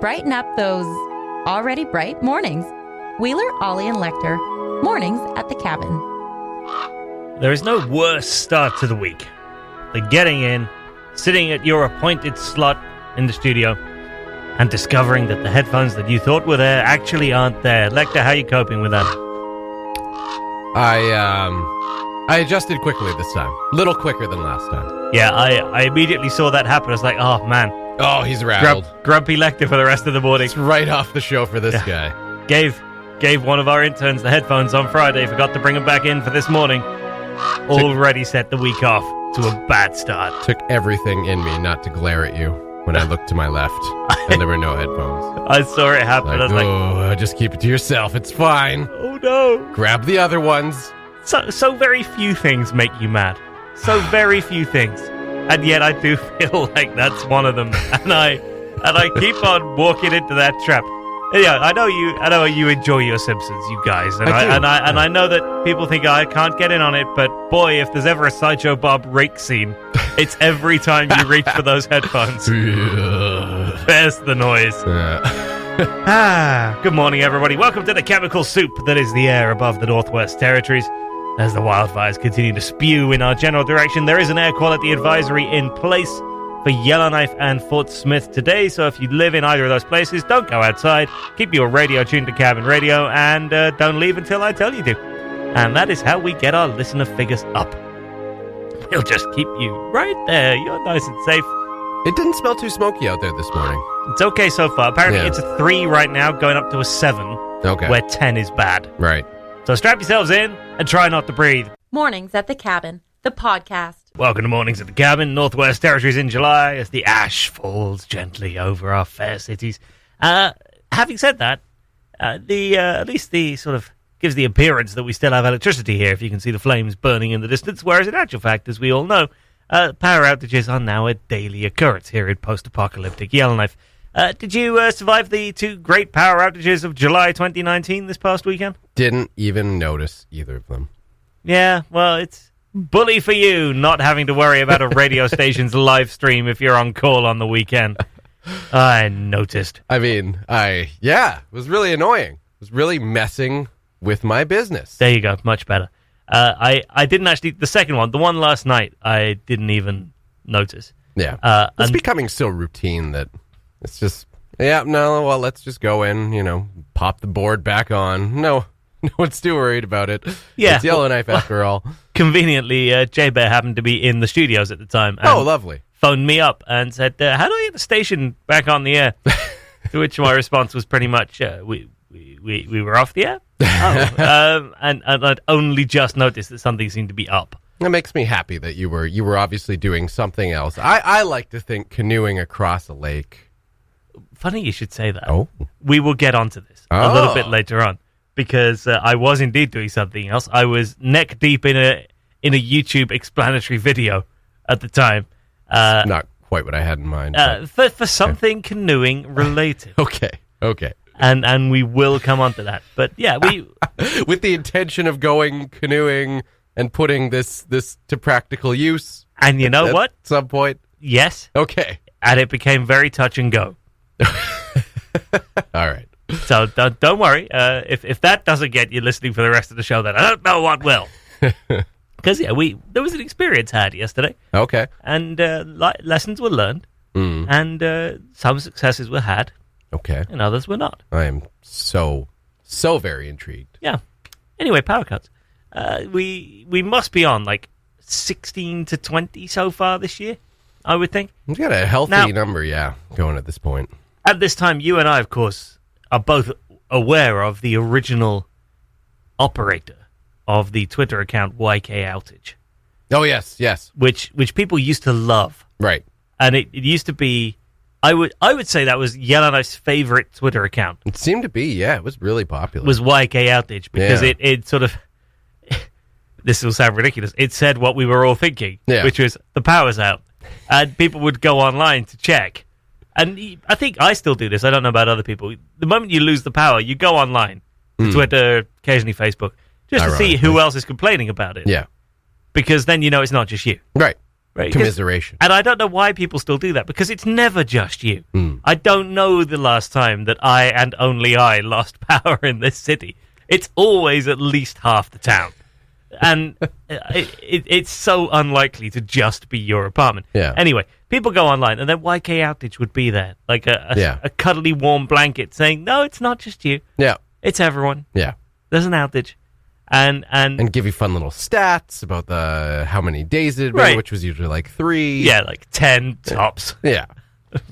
brighten up those already bright mornings. Wheeler, Ollie, and Lekter. Mornings at the Cabin. There is no worse start to the week than getting in, sitting at your appointed slot in the studio, and discovering that the headphones that you thought were there actually aren't there. Lekter, how are you coping with that? I adjusted quickly this time. A little quicker than last time. Yeah, I immediately saw that happen. I was like, oh, man. Oh, he's rattled. Grumpy Lekter for the rest of the morning. It's right off the show for this guy. Gave one of our interns the headphones on Friday. Forgot to bring them back in for this morning. Already set the week off to a bad start. Took everything in me not to glare at you when I looked to my left and there were no headphones. I saw it happen. I was like, just keep it to yourself. It's fine. Oh, no. Grab the other ones. So very few things make you mad. So very few things. And yet I do feel like that's one of them. And I keep on walking into that trap. Yeah, I know you enjoy your Simpsons, you guys, and I know that people think I can't get in on it, but boy, if there's ever a Sideshow Bob rake scene, it's every time you reach for those headphones. There's the noise. Good morning, everybody. Welcome to the chemical soup that is the air above the Northwest Territories. As the wildfires continue to spew in our general direction, there is an air quality advisory in place for Yellowknife and Fort Smith today, so if you live in either of those places, don't go outside, keep your radio tuned to Cabin Radio, and don't leave until I tell you to. And that is how we get our listener figures up. We'll just keep you right there. You're nice and safe. It didn't smell too smoky out there this morning. It's okay so far. Apparently it's a 3 right now, going up to a 7, where 10 is bad. Right. So strap yourselves in and try not to breathe. Mornings at the Cabin, the podcast. Welcome to Mornings at the Cabin, Northwest Territories in July, as the ash falls gently over our fair cities. Having said that, at least the sort of gives the appearance that we still have electricity here, if you can see the flames burning in the distance, whereas in actual fact, as we all know, power outages are now a daily occurrence here in post-apocalyptic Yellowknife. Did you survive the 2 great power outages of July 2019 this past weekend? Didn't even notice either of them. Yeah, well, it's bully for you not having to worry about a radio station's live stream if you're on call on the weekend. I noticed. I mean, it was really annoying. It was really messing with my business. There you go, much better. I didn't actually, the second one, the one last night, I didn't even notice. Yeah, it's becoming so routine that it's just, let's just go in, pop the board back on. No one's too worried about it. Yeah. It's Yellowknife after all. Conveniently, J-Bear happened to be in the studios at the time. And lovely. Phoned me up and said, how do I get the station back on the air? To which my response was pretty much, we were off the air? And I'd only just noticed that something seemed to be up. It makes me happy that you were obviously doing something else. I like to think canoeing across a lake. Funny you should say that. Oh. We will get onto this a little bit later on. Because I was indeed doing something else. I was neck deep in a YouTube explanatory video at the time. Not quite what I had in mind. For something canoeing related. Okay. And we will come on to that. But yeah, we with the intention of going canoeing and putting this to practical use. And you know what? At some point. Yes. Okay. And it became very touch and go. All right. So don't worry. If that doesn't get you listening for the rest of the show, then I don't know what will. Because there was an experience had yesterday. Okay. And lessons were learned, and some successes were had. Okay. And others were not. I am so very intrigued. Yeah. Anyway, power cuts. We must be on like 16 to 20 so far this year, I would think. We've got a healthy number, going at this point. At this time, you and I, of course, are both aware of the original operator of the Twitter account YK Outage. Oh, yes. Which people used to love. Right. And it used to be, I would say that was Yellowknife's favorite Twitter account. It seemed to be, it was really popular. Was YK Outage, because it sort of, this will sound ridiculous, it said what we were all thinking, which was, the power's out. And people would go online to check. And I think I still do this. I don't know about other people. The moment you lose the power, you go online, to Twitter, occasionally Facebook, just to see who else is complaining about it. Yeah. Because then you know it's not just you. Right. Right? Commiseration. And I don't know why people still do that, because it's never just you. Mm. I don't know the last time that I and only I lost power in this city. It's always at least half the town. And it's so unlikely to just be your apartment. Yeah. Anyway, people go online, and then YK Outage would be there, like a cuddly warm blanket saying, no, it's not just you. Yeah. It's everyone. Yeah. There's an outage. And give you fun little stats about how many days it had been, which was usually like 3. Yeah, like 10 tops. Yeah.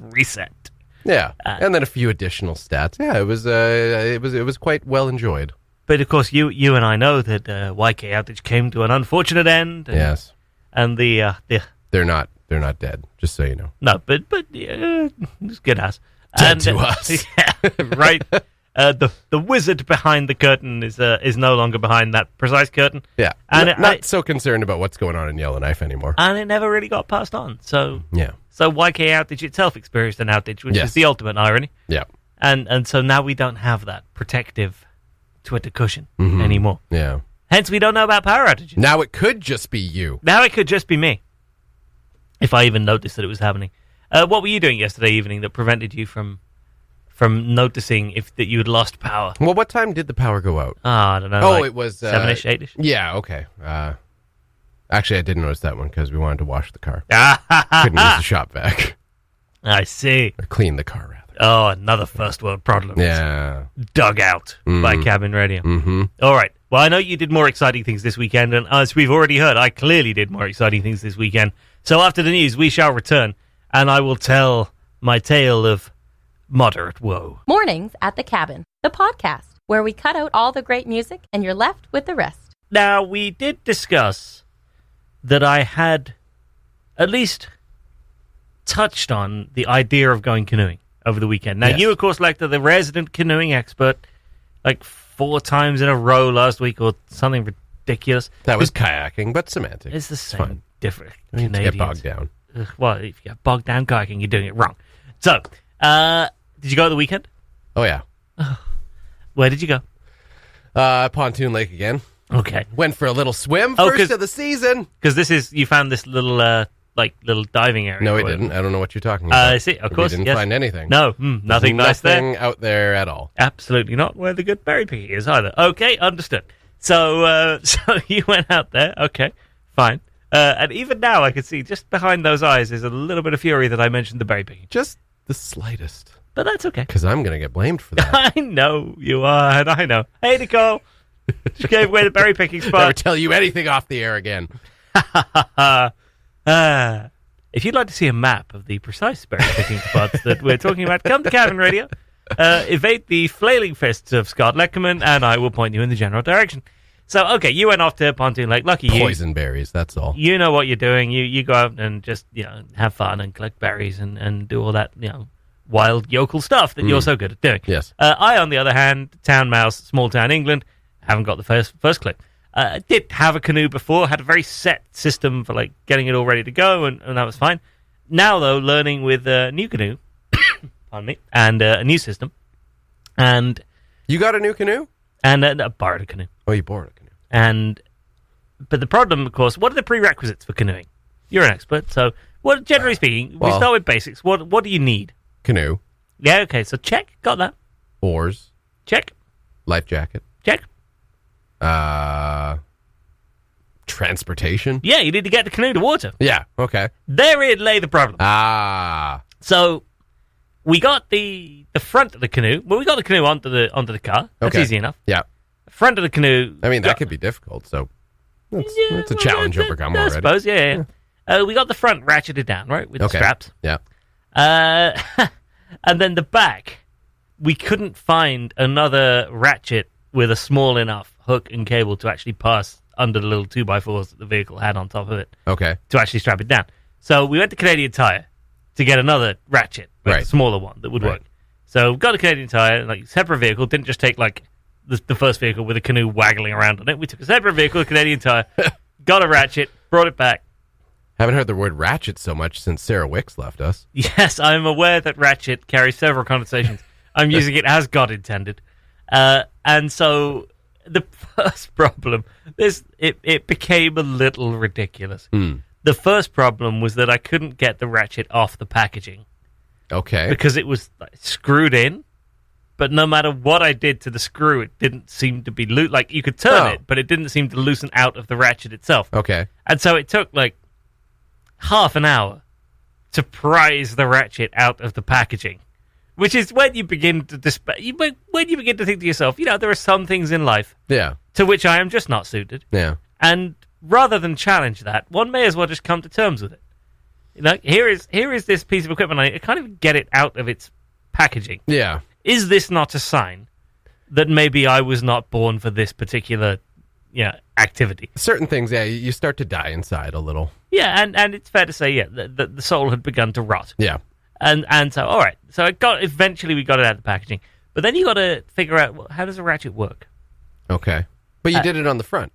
Reset. Yeah. And then a few additional stats. Yeah, it was quite well enjoyed. But of course, you and I know that YK Outage came to an unfortunate end. And, yes. And the they're not dead, just so you know. No, but it's good ass. Dead to us. Yeah, right. The wizard behind the curtain is no longer behind that precise curtain. Yeah, and not so concerned about what's going on in Yellowknife anymore. And it never really got passed on. So yeah. So YK Outage itself experienced an outage, which is the ultimate irony. Yeah. And so now we don't have that protective Twitter cushion anymore. Yeah. Hence, we don't know about power outages. Now it could just be you. Now it could just be me, if I even noticed that it was happening. What were you doing yesterday evening that prevented you from noticing that you had lost power? Well, what time did the power go out? I don't know. Oh, it was 7-ish, 8-ish? Yeah, okay. Actually, I didn't notice that one because we wanted to wash the car. Couldn't use the shop vac. I see. Or clean the car, rather. Oh, another first world problem. Yeah. Dug out by Cabin Radio. Mm-hmm. All right. Well, I know you did more exciting things this weekend, and as we've already heard, I clearly did more exciting things this weekend. So after the news, we shall return, and I will tell my tale of moderate woe. Mornings at the Cabin, the podcast, where we cut out all the great music and you're left with the rest. Now, we did discuss that I had at least touched on the idea of going canoeing over the weekend. Now, you, of course, Lekter, the resident canoeing expert, like 4 times in a row last week or something ridiculous. That was kayaking, but semantic. It's the same, different. You need to get bogged down. Well, if you get bogged down kayaking, you're doing it wrong. So, did you go at the weekend? Oh, yeah. Where did you go? Pontoon Lake again. Okay. Went for a little swim, first of the season. Because you found this little little diving area. No, we didn't. I don't know what you're talking about. I see. Of course, we didn't find anything. No, nothing nice there. Nothing out there at all. Absolutely not where the good berry picking is either. Okay, understood. So you went out there. Okay, fine. And even now, I can see just behind those eyes is a little bit of fury that I mentioned the berry picking. Just the slightest. But that's okay. Because I'm going to get blamed for that. I know you are, and I know. Hey, Nicole. She gave away the berry picking spot. Never tell you anything off the air again. If you'd like to see a map of the precise berry picking spots that we're talking about, come to Cabin Radio. Evade the flailing fists of Scott Leckerman, and I will point you in the general direction. So, okay, you went off to Pontoon Lake. Lucky you. Poison berries, that's all. You know what you're doing. You go out and just have fun and collect berries and do all that wild yokel stuff that you're so good at doing. Yes. I, on the other hand, town mouse, small town England, haven't got the first clip. Did have a canoe before, had a very set system for getting it all ready to go, and that was fine. Now, though, learning with a new canoe, pardon me, and a new system. And you got a new canoe? And I borrowed a canoe. Oh, you borrowed a canoe. But the problem, of course, what are the prerequisites for canoeing? You're an expert, so generally speaking, we start with basics. What do you need? Canoe. Yeah, okay, so check, got that. Oars. Check. Life jacket. Check. Transportation. Yeah, you need to get the canoe to water. Yeah, okay. Therein lay the problem. So we got the front of the canoe. Well, we got the canoe onto the car. That's easy enough. Yeah. Front of the canoe. I mean, that could be difficult, so that's a challenge overcome already. I suppose, yeah. We got the front ratcheted down, right, with the straps. Yeah. And then the back, we couldn't find another ratchet with a small enough hook and cable to actually pass under the little 2x4s that the vehicle had on top of it. Okay. To actually strap it down. So we went to Canadian Tire to get another ratchet, a smaller one that would work. So got a Canadian Tire, separate vehicle, didn't just take the first vehicle with a canoe waggling around on it. We took a separate vehicle, a Canadian Tire, got a ratchet, brought it back. Haven't heard the word ratchet so much since Sarah Wicks left us. Yes, I'm aware that ratchet carries several connotations. I'm using it as God intended. And so the first problem, it became a little ridiculous. The first problem was that I couldn't get the ratchet off the packaging. Okay. Because it was screwed in, but no matter what I did to the screw, it didn't seem to be loose. Like, you could turn it, but it didn't seem to loosen out of the ratchet itself. Okay. And so it took, half an hour to prise the ratchet out of the packaging, which is when you begin to when you begin to think to yourself, there are some things in life to which I am just not suited. Yeah. And rather than challenge that, one may as well just come to terms with it. Here is this piece of equipment. I can't even get it out of its packaging. Yeah. Is this not a sign that maybe I was not born for this particular activity? Certain things, you start to die inside a little. Yeah, and it's fair to say, the soul had begun to rot. Yeah. And so, all right. So eventually we got it out of the packaging. But then you got to figure out, how does a ratchet work? Okay. But you did it on the front.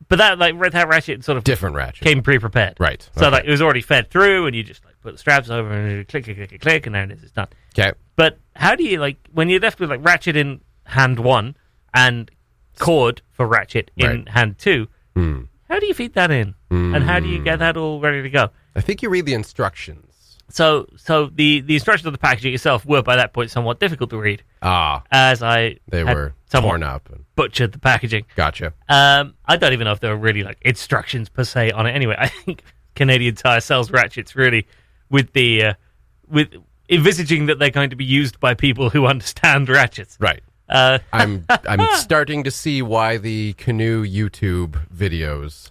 But that ratchet sort of different ratchet came pre-prepared, right? So it was already fed through, and you just put the straps over and click, click, click, click, and there it is. It's done. Okay. But how do you when you're left with ratchet in hand one and cord for ratchet in hand two? How do you feed that in, and how do you get that all ready to go? I think you read the instructions. So the instructions of the packaging itself were by that point somewhat difficult to read. As they were torn up and butchered the packaging. Gotcha. I don't even know if there were really instructions per se on it. Anyway, I think Canadian Tire sells ratchets really with the with envisaging that they're going to be used by people who understand ratchets. Right. I'm starting to see why the canoe YouTube videos.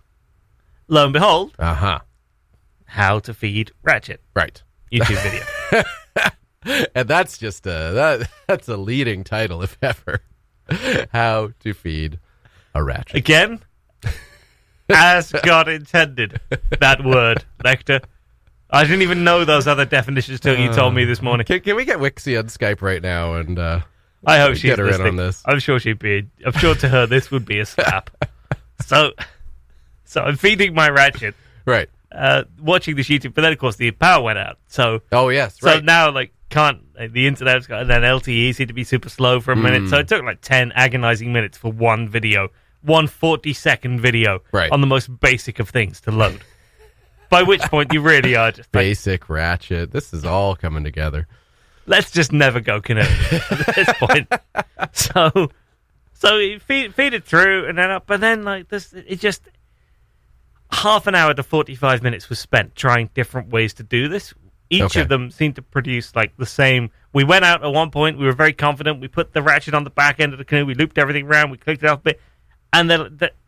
Lo and behold. How to feed ratchet. Right. YouTube video. And that's just that's a leading title, if ever. How to feed a ratchet. Again, as God intended, that word, Lekter. I didn't even know those other definitions till you told me this morning. Can we get Wixie on Skype right now and I hope she's get her listening. in on this? I'm sure to her this would be a slap. So I'm feeding my ratchet. Right. Watching this YouTube, but then of course the power went out. So yes, right. So now the internet's got, and then LTE seemed to be super slow for a minute. So it took 10 agonizing minutes for one video, 1 40-second video on the most basic of things to load. By which point you really are just basic ratchet. This is all coming together. Let's just never go canoeing at this point. So you feed it through, and then this, it just. Half an hour to 45 minutes was spent trying different ways to do this. Each of them seemed to produce the same. We went out at one point. We were very confident. We put the ratchet on the back end of the canoe. We looped everything around. We clicked it off a bit. And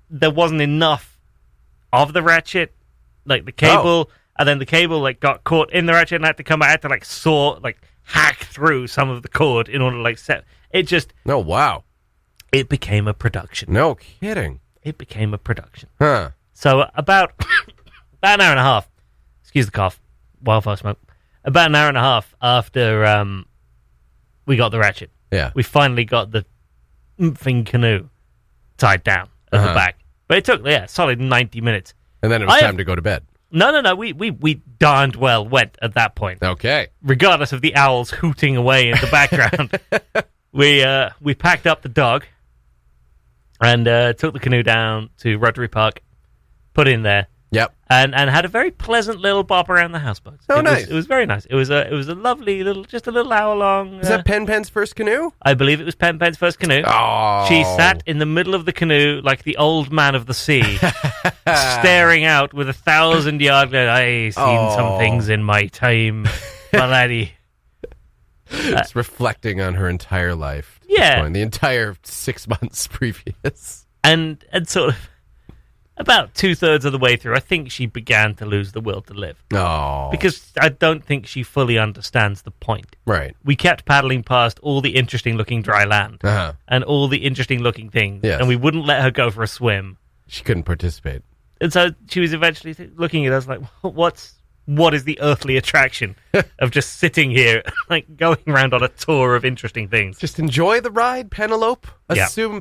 there wasn't enough of the ratchet, the cable. And then the cable got caught in the ratchet and had to come out to saw, hack through some of the cord in order to set. It just. Oh, wow. It became a production. No kidding. It became a production. Huh. So about an hour and a half, excuse the cough, wildfire smoke, about an hour and a half after we got the ratchet, we finally got the thing canoe tied down at the back. But it took, solid 90 minutes. And then it was time to go to bed. No, we darned well went at that point. Okay. Regardless of the owls hooting away in the background. We packed up the dog and took the canoe down to Rotary Park. Put in there, and had a very pleasant little bop around the houseboats. Nice. It was very nice. It was a lovely little, just a little hour long. Is that Pen's first canoe? I believe it was Pen's first canoe. Oh, she sat in the middle of the canoe like the old man of the sea, staring out with 1,000-yard. I've seen some things in my time, my laddie. It's reflecting on her entire life. The entire 6 months previous, and sort of. About 2/3 of the way through, I think she began to lose the will to live. Oh. Because I don't think she fully understands the point. Right. We kept paddling past all the interesting-looking dry land and all the interesting-looking things, and we wouldn't let her go for a swim. She couldn't participate. And so she was eventually looking at us like, what is the earthly attraction of just sitting here, going around on a tour of interesting things? Just enjoy the ride, Penelope.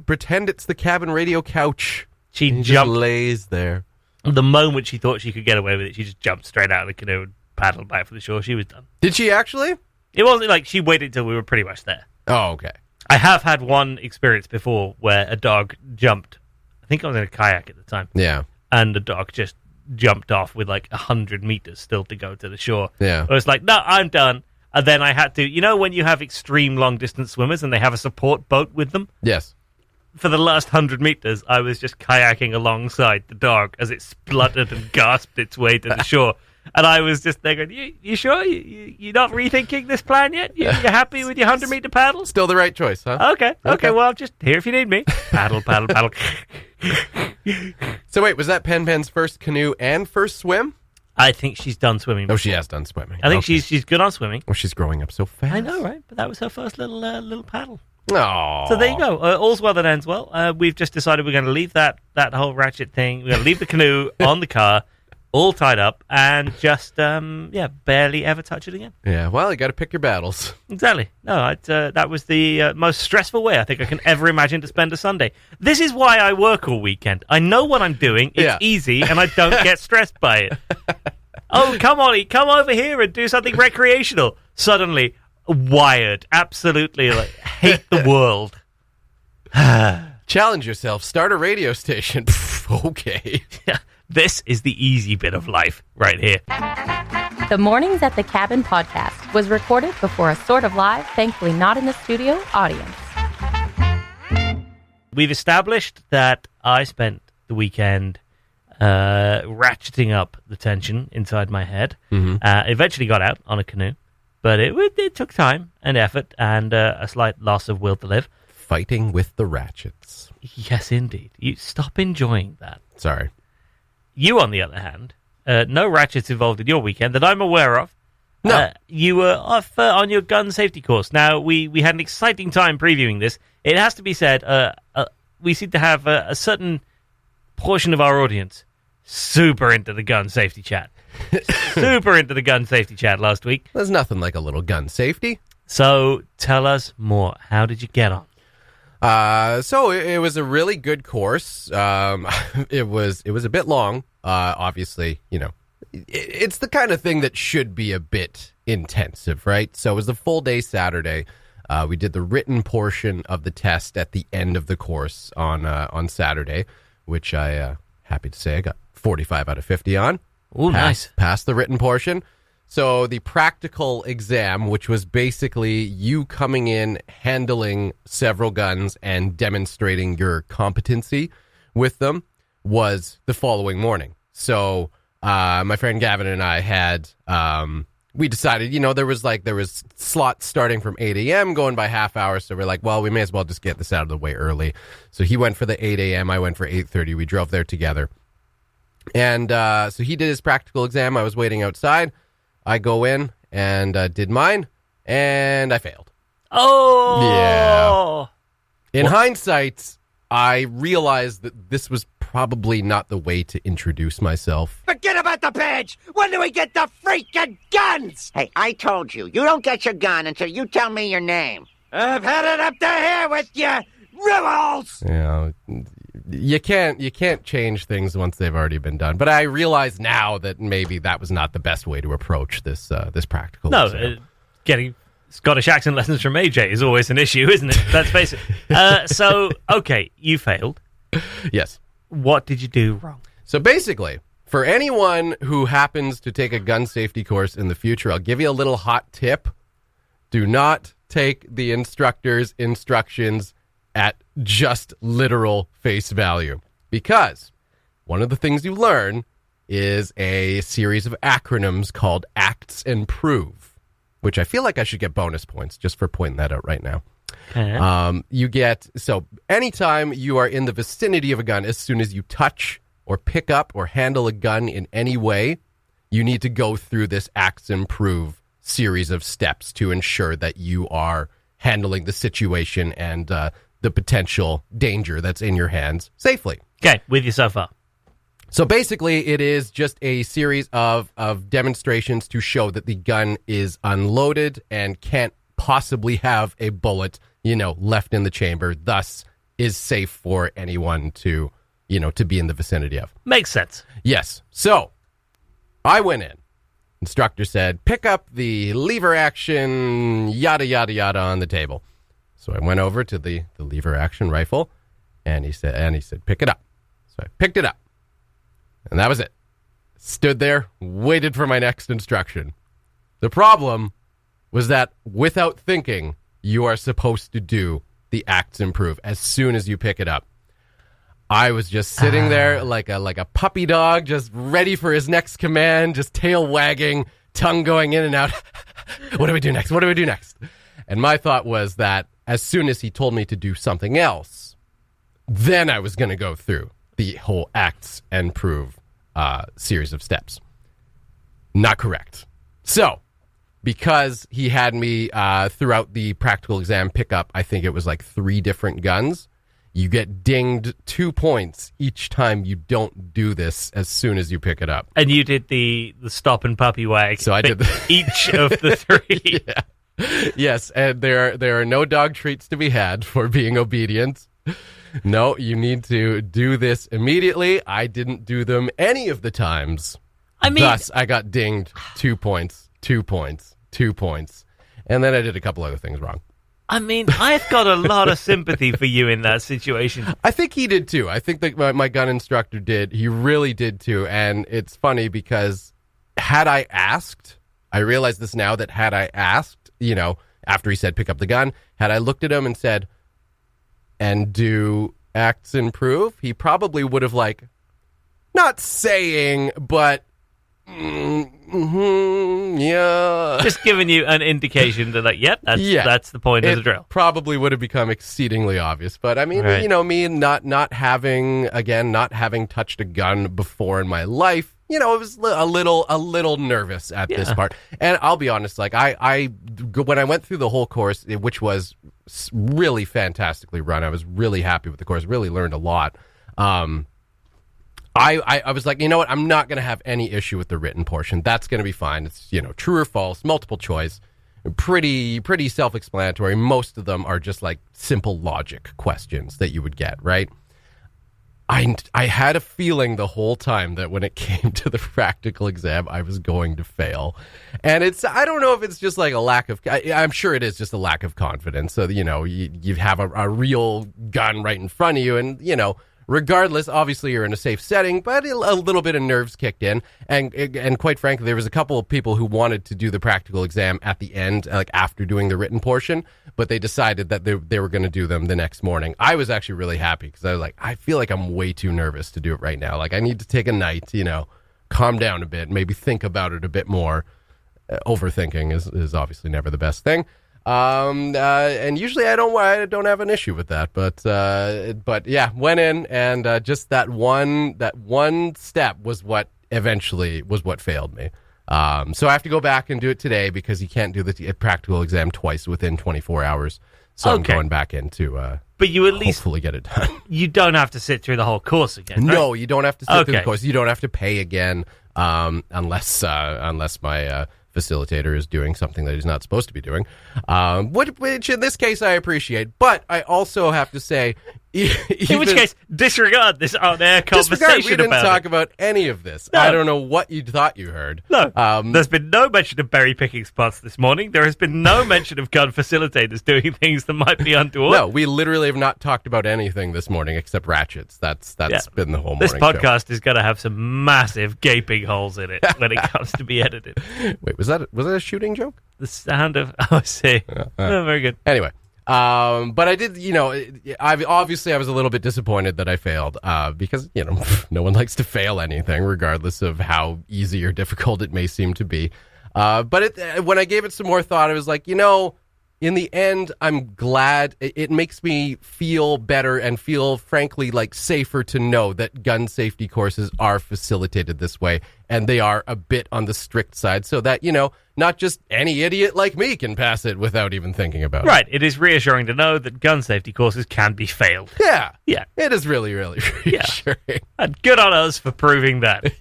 Pretend it's the cabin radio couch. She jumped, just lays there. The moment she thought she could get away with it, she just jumped straight out of the canoe and paddled back for the shore. She was done. Did she actually? It wasn't she waited till we were pretty much there. Oh, okay. I have had one experience before where a dog jumped. I think I was in a kayak at the time. Yeah. And the dog just jumped off with like 100 meters still to go to the shore. Yeah. I was like, no, I'm done. And then I had to, when you have extreme long-distance swimmers and they have a support boat with them? Yes. For the last 100 meters, I was just kayaking alongside the dog as it spluttered and gasped its way to the shore. And I was just there going, you sure? You're not rethinking this plan yet? You're happy with your 100-meter paddle? Still the right choice, huh? Okay, well, I'm just here if you need me. Paddle. So wait, was that Pen's first canoe and first swim? I think she's done swimming. Oh, she has done swimming. I think she's good on swimming. Well, she's growing up so fast. I know, right? But that was her first little paddle. Oh. So there you go. All's well that ends well. We've just decided we're going to leave that whole Ratchet thing. We're going to leave the canoe on the car, all tied up, and just barely ever touch it again. Yeah. Well, you got to pick your battles. Exactly. No, that was the most stressful way I think I can ever imagine to spend a Sunday. This is why I work all weekend. I know what I'm doing. It's easy, and I don't get stressed by it. Oh, come on, Ollie, come over here and do something recreational. Suddenly, wired. Absolutely, hate the world. Challenge yourself. Start a radio station. Okay. This is the easy bit of life right here. The Mornings at the Cabin podcast was recorded before a sort of live, thankfully not in the studio, audience. We've established that I spent the weekend ratcheting up the tension inside my head. Mm-hmm. Eventually got out on a canoe, but it took time and effort and a slight loss of will to live. Fighting with the ratchets. Yes, indeed. You stop enjoying that. Sorry. You, on the other hand, no ratchets involved in your weekend that I'm aware of. No. You were off on your gun safety course. Now, we had an exciting time previewing this. It has to be said, we seem to have a certain portion of our audience super into the gun safety chat. Super into the gun safety chat last week. There's nothing like a little gun safety. So tell us more. How did you get on? So it was a really good course. It was a bit long. Obviously, it's the kind of thing that should be a bit intensive, right? So it was a full day Saturday. We did the written portion of the test at the end of the course on Saturday, which happy to say I got 45 out of 50 on. Oh, nice. Passed the written portion. So the practical exam, which was basically you coming in, handling several guns and demonstrating your competency with them, was the following morning. So my friend Gavin and I had, we decided, there was slots starting from 8 a.m. going by half hour. So we're like, well, we may as well just get this out of the way early. So he went for the 8 a.m. I went for 8:30. We drove there together. And so he did his practical exam. I was waiting outside. I go in and did mine, and I failed. Oh! Yeah. In hindsight, I realized that this was probably not the way to introduce myself. Forget about the badge! When do we get the freaking guns? Hey, I told you, you don't get your gun until you tell me your name. I've had it up to here with you, rebels! You can't change things once they've already been done. But I realize now that maybe that was not the best way to approach this practical. No, getting Scottish accent lessons from AJ is always an issue, isn't it? Let's face it. So, okay, you failed. Yes. What did you do wrong? So basically, for anyone who happens to take a gun safety course in the future, I'll give you a little hot tip. Do not take the instructor's instructions at just literal face value, because one of the things you learn is a series of acronyms called ACTS and PROVE, which I feel like I should get bonus points just for pointing that out right now. Okay. So anytime you are in the vicinity of a gun, as soon as you touch or pick up or handle a gun in any way, you need to go through this ACTS and PROVE series of steps to ensure that you are handling the situation and the potential danger that's in your hands safely. Okay, with you so far. So basically, it is just a series of demonstrations to show that the gun is unloaded and can't possibly have a bullet, left in the chamber, thus is safe for anyone to be in the vicinity of. Makes sense. Yes. So I went in. Instructor said, pick up the lever action, yada, yada, yada on the table. So I went over to the lever action rifle, and he said, pick it up. So I picked it up, and that was it. stood there, waited for my next instruction. The problem was that without thinking, you are supposed to do the acts improve as soon as you pick it up. I was just sitting there like a puppy dog, just ready for his next command, just tail wagging, tongue going in and out. What do we do next? What do we do next? And my thought was that as soon as he told me to do something else, then I was going to go through the whole acts and prove series of steps. Not correct. So, because he had me throughout the practical exam pickup, I think it was like 3 different guns, you get dinged 2 points each time you don't do this as soon as you pick it up. And you did the stop and puppy wag. So I did each of the 3. Yeah. Yes, and there are no dog treats to be had for being obedient. No, you need to do this immediately. I didn't do them any of the times. Thus, I got dinged 2 points, 2 points, 2 points. And then I did a couple other things wrong. I mean, I've got a lot of sympathy for you in that situation. I think he did too. I think that my gun instructor did. He really did too. And it's funny because had I asked, I realize this now, that had I asked, after he said pick up the gun, had I looked at him and said, and do acts improve, he probably would have not saying, but yeah. Just giving you an indication that, that's the point of the drill. Probably would have become exceedingly obvious. But I mean, right. Me not having touched a gun before in my life, it was a little nervous at this part. And I'll be honest, when I went through the whole course, which was really fantastically run, I was really happy with the course, really learned a lot. I was like, you know what? I'm not going to have any issue with the written portion. That's going to be fine. It's, true or false, multiple choice, pretty self-explanatory. Most of them are just like simple logic questions that you would get, right? I had a feeling the whole time that when it came to the practical exam, I was going to fail. And I don't know if it's just like a lack of, I'm sure it is just a lack of confidence. So, you have a real gun right in front of you and, regardless, obviously you're in a safe setting, but a little bit of nerves kicked in. And quite frankly, there was a couple of people who wanted to do the practical exam at the end, like after doing the written portion, but they decided that they were going to do them the next morning. I was actually really happy because I was like, I feel like I'm way too nervous to do it right now. Like I need to take a night, calm down a bit, maybe think about it a bit more. Overthinking is obviously never the best thing. And usually I don't have an issue with that, but yeah, went in and just that one step was what failed me. So I have to go back and do it today because you can't do the practical exam twice within 24 hours. So I'm going back in to but you at least hopefully get it done. You don't have to sit through the whole course again, right? No, you don't have to sit through the course. You don't have to pay again, unless my facilitator is doing something that he's not supposed to be doing, which in this case I appreciate. But I also have to say, in which case, disregard this on-air conversation. We didn't talk about any of this. No. I don't know what you thought you heard. No, there's been no mention of berry picking spots this morning. There has been no mention of gun facilitators doing things that might be untoward. No, we literally have not talked about anything this morning except ratchets. That's been the whole morning. This podcast is going to have some massive gaping holes in it when it comes to be edited. Wait, was that a shooting joke? The sound of I see. Very good. Anyway. But I did, I was a little bit disappointed that I failed, because, no one likes to fail anything, regardless of how easy or difficult it may seem to be. But when I gave it some more thought, I was like, in the end, I'm glad. It makes me feel better and feel, frankly, safer to know that gun safety courses are facilitated this way, and they are a bit on the strict side, so that, not just any idiot like me can pass it without even thinking about it. Right. It is reassuring to know that gun safety courses can be failed. Yeah. Yeah. It is really, really reassuring. Yeah. And good on us for proving that.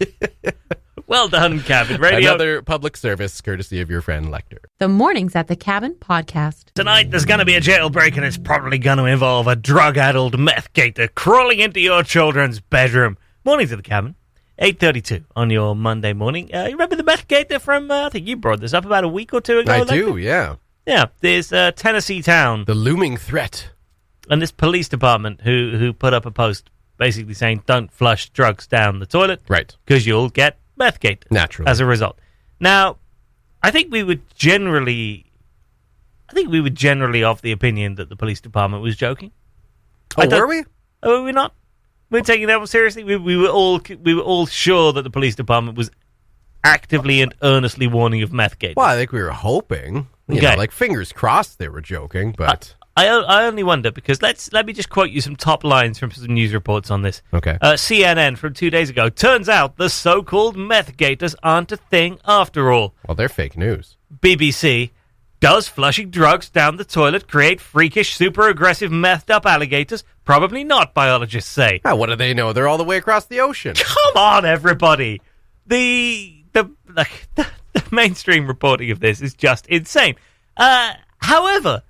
Well done, Cabin Radio. Another public service courtesy of your friend Lekter. The Mornings at the Cabin podcast. Tonight there's going to be a jailbreak, and it's probably going to involve a drug-addled meth gator crawling into your children's bedroom. Mornings at the Cabin, 8:32 on your Monday morning. You remember the meth gator from, I think you brought this up about a week or two ago? I do, yeah. Yeah, there's Tennessee town. The looming threat. And this police department who put up a post basically saying don't flush drugs down the toilet. Right. Because you'll get methgate. Naturally. As a result. Now, I think we would generally of the opinion that the police department was joking. Oh, were we? Oh, were we not? We're taking that one seriously. We were all sure that the police department was actively and earnestly warning of methgate. Well, I think we were hoping. You know, like fingers crossed they were joking, but I only wonder because let me just quote you some top lines from some news reports on this. Okay. CNN from 2 days ago. Turns out the so-called methgators aren't a thing after all. Well, they're fake news. BBC. Does flushing drugs down the toilet create freakish, super aggressive, methed up alligators? Probably not, biologists say. What do they know? They're all the way across the ocean. Come on, everybody. The mainstream reporting of this is just insane. However,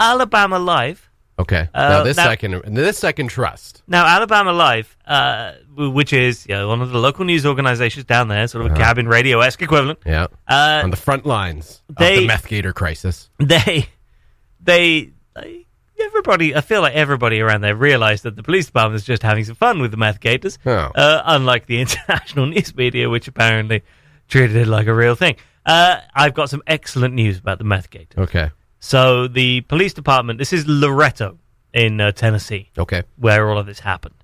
Alabama Live. Okay. Now this I can trust. Now Alabama Live, which is one of the local news organizations down there, sort of a cabin radio-esque equivalent. Yeah. On the front lines of the methgator crisis. Everybody, I feel like everybody around there realized that the police department is just having some fun with the methgators. Oh. Unlike the international news media, which apparently treated it like a real thing. I've got some excellent news about the methgators. Okay. So the police department, this is Loretto in Tennessee, where all of this happened.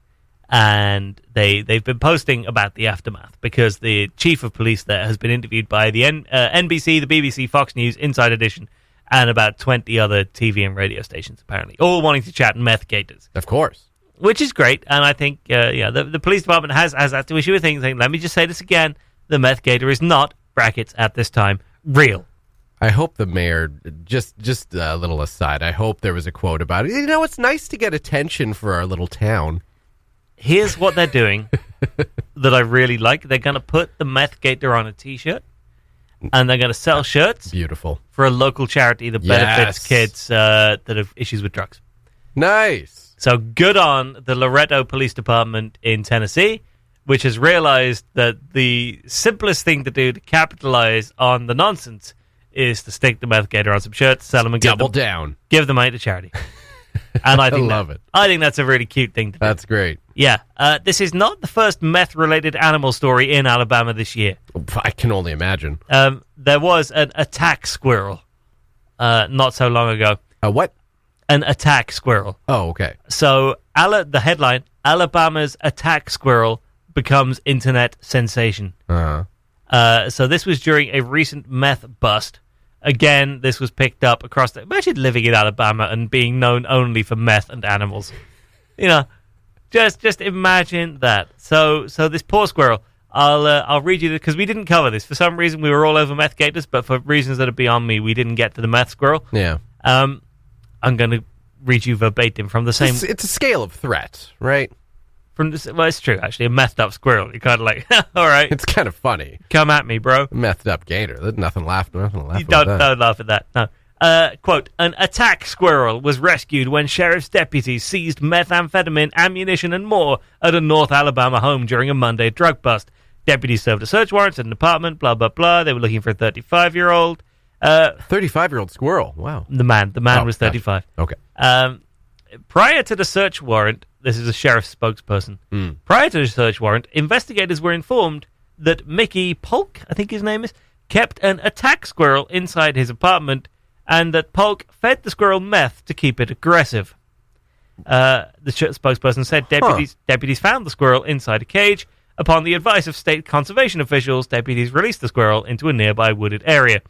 And they've been posting about the aftermath because the chief of police there has been interviewed by the NBC, the BBC, Fox News, Inside Edition, and about 20 other TV and radio stations, apparently, all wanting to chat methgators. Of course. Which is great, and I think the police department has had to issue a thing saying, let me just say this again, the methgator is not, brackets at this time, real. I hope the mayor, just a little aside, I hope there was a quote about it. You know, it's nice to get attention for our little town. Here's what they're doing that I really like. They're going to put the methgator on a T-shirt, and they're going to sell shirts. Beautiful. For a local charity that benefits kids that have issues with drugs. Nice. So good on the Loretto Police Department in Tennessee, which has realized that the simplest thing to do to capitalize on the nonsense is to stick the methgator on some shirts, sell them, and give the money to charity. And I think love it. I think that's a really cute thing to do. That's great. Yeah. This is not the first meth-related animal story in Alabama this year. I can only imagine. There was an attack squirrel not so long ago. A what? An attack squirrel. Oh, okay. So the headline, Alabama's attack squirrel becomes internet sensation. So this was during a recent meth bust. Again, this was picked up across imagine living in Alabama and being known only for meth and animals. You know, just imagine that. So this poor squirrel, I'll read you this, because we didn't cover this. For some reason, we were all over meth gators, but for reasons that are beyond me, we didn't get to the meth squirrel. Yeah. I'm going to read you verbatim from the same... It's a scale of threat, right? Well, it's true, actually. A methed up squirrel. You're kind of like, all right. It's kind of funny. Come at me, bro. Methed up gator. There's nothing laugh Don't laugh at that. No. Quote, an attack squirrel was rescued when sheriff's deputies seized methamphetamine, ammunition, and more at a North Alabama home during a Monday drug bust. Deputies served a search warrant at an apartment, blah, blah, blah. They were looking for a 35-year-old. 35-year-old squirrel. Wow. The man was 35. Okay. Prior to the search warrant, this is a sheriff's spokesperson. Prior to the search warrant, investigators were informed that Mickey Polk, I think his name is, kept an attack squirrel inside his apartment, and that Polk fed the squirrel meth to keep it aggressive. The spokesperson said deputies found the squirrel inside a cage. Upon the advice of state conservation officials, deputies released the squirrel into a nearby wooded area.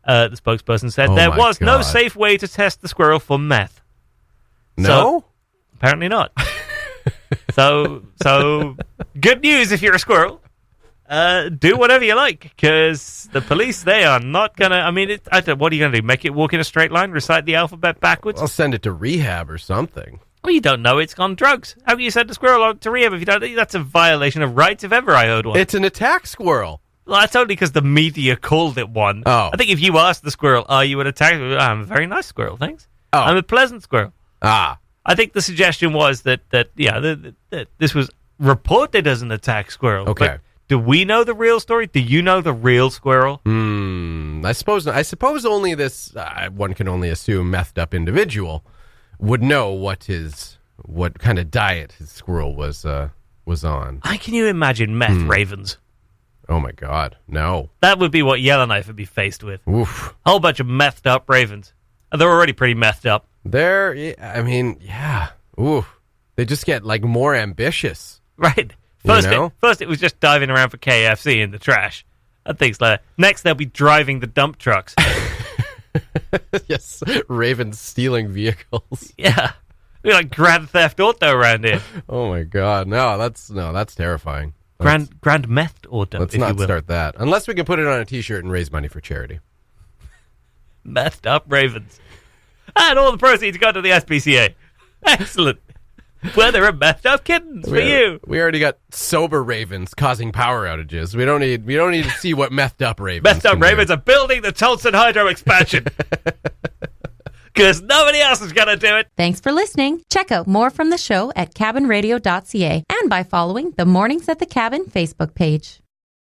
The spokesperson said there was no safe way to test the squirrel for meth. No? So, apparently not. So good news if you're a squirrel. Do whatever you like, because the police, they are not going to... I mean, what are you going to do? Make it walk in a straight line? Recite the alphabet backwards? I'll send it to rehab or something. Well, you don't know. It's on drugs. How can you send a squirrel to rehab if you don't? That's a violation of rights, if ever I heard one. It's an attack squirrel. Well, that's only because the media called it one. Oh. I think if you asked the squirrel, are you an attack? I'm a very nice squirrel, thanks. Oh. I'm a pleasant squirrel. Ah. I think the suggestion was that this was reported as an attack squirrel. Okay. But do we know the real story? Do you know the real squirrel? I suppose only this, one can only assume, methed up individual would know what kind of diet his squirrel was on. Can you imagine meth ravens? Oh my God, no. That would be what Yellowknife would be faced with. Oof. A whole bunch of methed up ravens. And they're already pretty methed up. Yeah. Ooh. They just get like more ambitious. Right. First it was just diving around for KFC in the trash and things like that. Next they'll be driving the dump trucks. Yes, ravens stealing vehicles. Yeah. We're like Grand Theft Auto around here. Oh my God, that's terrifying. Grand Meth Auto. Let's not start that unless we can put it on a T-shirt and raise money for charity. Methed up ravens, and all the proceeds go to the SPCA. Excellent. Well, there are methed up kittens for you. We already got sober ravens causing power outages. We don't need to see what methed up ravens. Methed up ravens are building the Tulsa Hydro expansion. Because nobody else is going to do it. Thanks for listening. Check out more from the show at cabinradio.ca and by following the Mornings at the Cabin Facebook page.